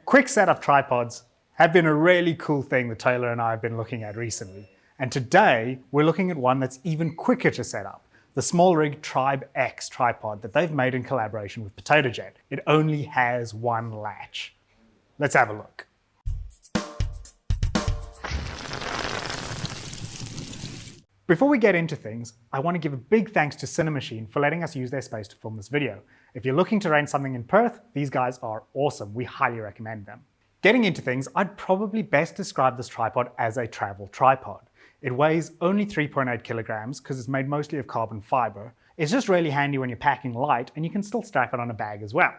Quick setup tripods have been a really cool thing that Taylor and I have been looking at recently. And today we're looking at one that's even quicker to set up, the SmallRig Tribe X tripod that they've made in collaboration with PotatoJet. It only has one latch. Let's have a look. Before we get into things, I want to give a big thanks to Cinemachine for letting us use their space to film this video. If you're looking to rent something in Perth, these guys are awesome. We highly recommend them. Getting into things, I'd probably best describe this tripod as a travel tripod. It weighs only 3.8 kilograms because it's made mostly of carbon fiber. It's just really handy when you're packing light, and you can still strap it on a bag as well.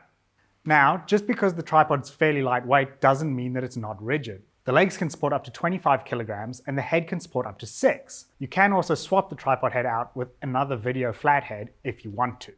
Now, just because the tripod's fairly lightweight doesn't mean that it's not rigid. The legs can support up to 25 kilograms and the head can support up to 6. You can also swap the tripod head out with another video flathead if you want to.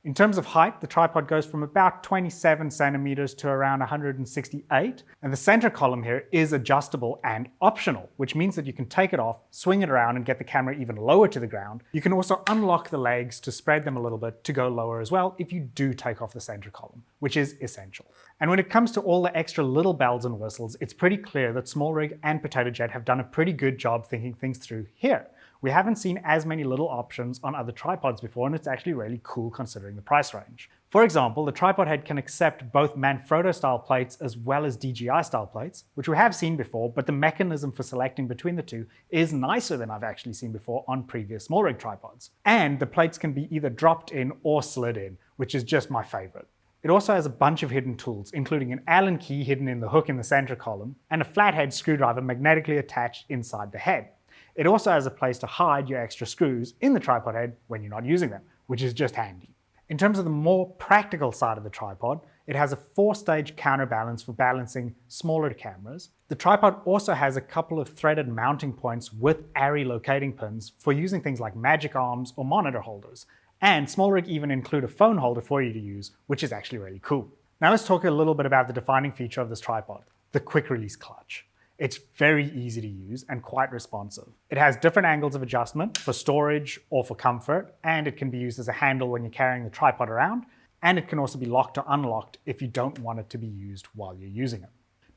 In terms of height, the tripod goes from about 27 centimeters to around 168, and the center column here is adjustable and optional, which means that you can take it off, swing it around, and get the camera even lower to the ground. You can also unlock the legs to spread them a little bit to go lower as well if you do take off the center column, which is essential. And when it comes to all the extra little bells and whistles, it's pretty clear that SmallRig and PotatoJet have done a pretty good job thinking things through here. We haven't seen as many little options on other tripods before, and it's actually really cool considering the price range. For example, the tripod head can accept both Manfrotto style plates as well as DJI style plates, which we have seen before, but the mechanism for selecting between the two is nicer than I've actually seen before on previous SmallRig tripods. And the plates can be either dropped in or slid in, which is just my favorite. It also has a bunch of hidden tools, including an Allen key hidden in the hook in the center column, and a flathead screwdriver magnetically attached inside the head. It also has a place to hide your extra screws in the tripod head when you're not using them, which is just handy. In terms of the more practical side of the tripod, it has a 4-stage counterbalance for balancing smaller cameras. The tripod also has a couple of threaded mounting points with ARRI locating pins for using things like magic arms or monitor holders. And SmallRig even include a phone holder for you to use, which is actually really cool. Now let's talk a little bit about the defining feature of this tripod, the quick release clutch. It's very easy to use and quite responsive. It has different angles of adjustment for storage or for comfort, and it can be used as a handle when you're carrying the tripod around, and it can also be locked or unlocked if you don't want it to be used while you're using it.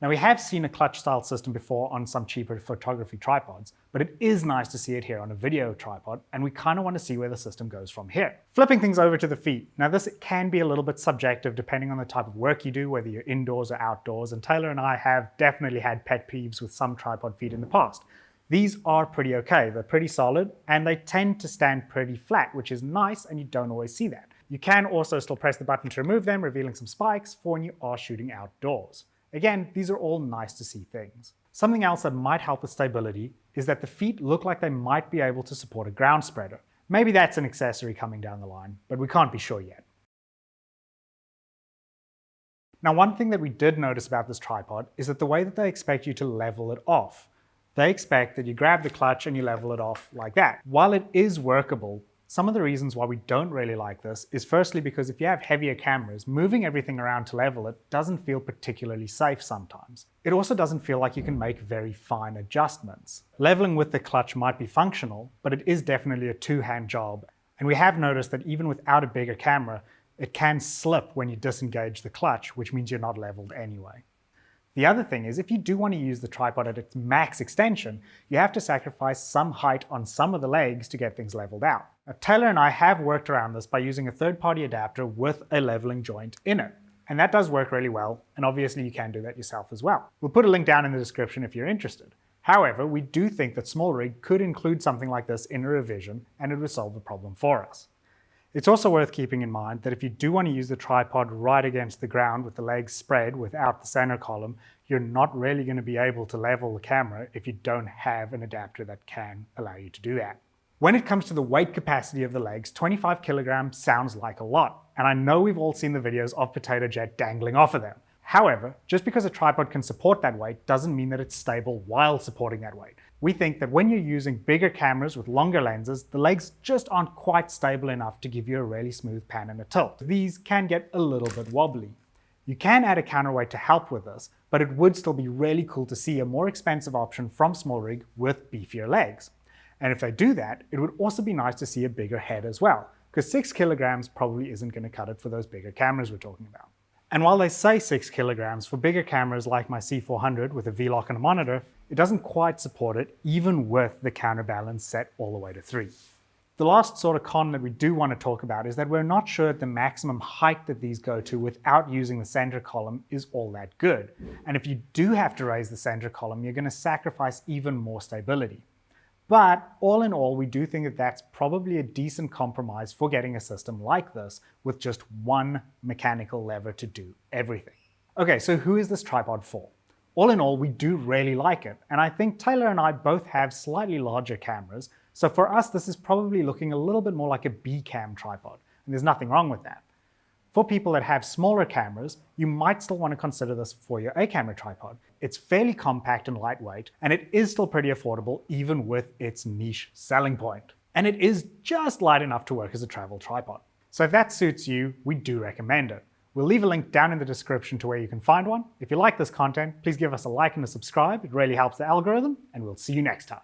Now, we have seen a clutch style system before on some cheaper photography tripods, but it is nice to see it here on a video tripod, and we kind of want to see where the system goes from here. Flipping things over to the feet. Now, this can be a little bit subjective depending on the type of work you do, whether you're indoors or outdoors, and Taylor and I have definitely had pet peeves with some tripod feet in the past. These are pretty okay. They're pretty solid, and they tend to stand pretty flat, which is nice, and you don't always see that. You can also still press the button to remove them, revealing some spikes for when you are shooting outdoors. Again, these are all nice to see things. Something else that might help with stability is that the feet look like they might be able to support a ground spreader. Maybe that's an accessory coming down the line, but we can't be sure yet. Now, one thing that we did notice about this tripod is that the way that they expect you to level it off. They expect that you grab the clutch and you level it off like that. While it is workable, some of the reasons why we don't really like this is firstly because if you have heavier cameras, moving everything around to level it doesn't feel particularly safe sometimes. It also doesn't feel like you can make very fine adjustments. Leveling with the clutch might be functional, but it is definitely a two-hand job. And we have noticed that even without a bigger camera, it can slip when you disengage the clutch, which means you're not leveled anyway. The other thing is, if you do want to use the tripod at its max extension, you have to sacrifice some height on some of the legs to get things leveled out. Now, Taylor and I have worked around this by using a third-party adapter with a leveling joint in it. And that does work really well, and obviously you can do that yourself as well. We'll put a link down in the description if you're interested. However, we do think that SmallRig could include something like this in a revision, and it would solve the problem for us. It's also worth keeping in mind that if you do want to use the tripod right against the ground with the legs spread without the center column, you're not really going to be able to level the camera if you don't have an adapter that can allow you to do that. When it comes to the weight capacity of the legs, 25 kilograms sounds like a lot, and I know we've all seen the videos of PotatoJet dangling off of them. However, just because a tripod can support that weight doesn't mean that it's stable while supporting that weight. We think that when you're using bigger cameras with longer lenses, the legs just aren't quite stable enough to give you a really smooth pan and a tilt. These can get a little bit wobbly. You can add a counterweight to help with this, but it would still be really cool to see a more expensive option from SmallRig with beefier legs. And if they do that, it would also be nice to see a bigger head as well, because 6 kilograms probably isn't going to cut it for those bigger cameras we're talking about. And while they say 6 kilograms, for bigger cameras like my C400 with a V-lock and a monitor, it doesn't quite support it even with the counterbalance set all the way to 3. The last sort of con that we do want to talk about is that we're not sure that the maximum height that these go to without using the center column is all that good. And if you do have to raise the center column, you're going to sacrifice even more stability. But all in all, we do think that that's probably a decent compromise for getting a system like this with just one mechanical lever to do everything. Okay, so who is this tripod for? All in all, we do really like it, and I think Taylor and I both have slightly larger cameras, so for us this is probably looking a little bit more like a B-cam tripod, and there's nothing wrong with that. For people that have smaller cameras, you might still want to consider this for your A-camera tripod. It's fairly compact and lightweight, and it is still pretty affordable even with its niche selling point. And it is just light enough to work as a travel tripod. So if that suits you, we do recommend it. We'll leave a link down in the description to where you can find one. If you like this content, please give us a like and a subscribe. It really helps the algorithm, and we'll see you next time.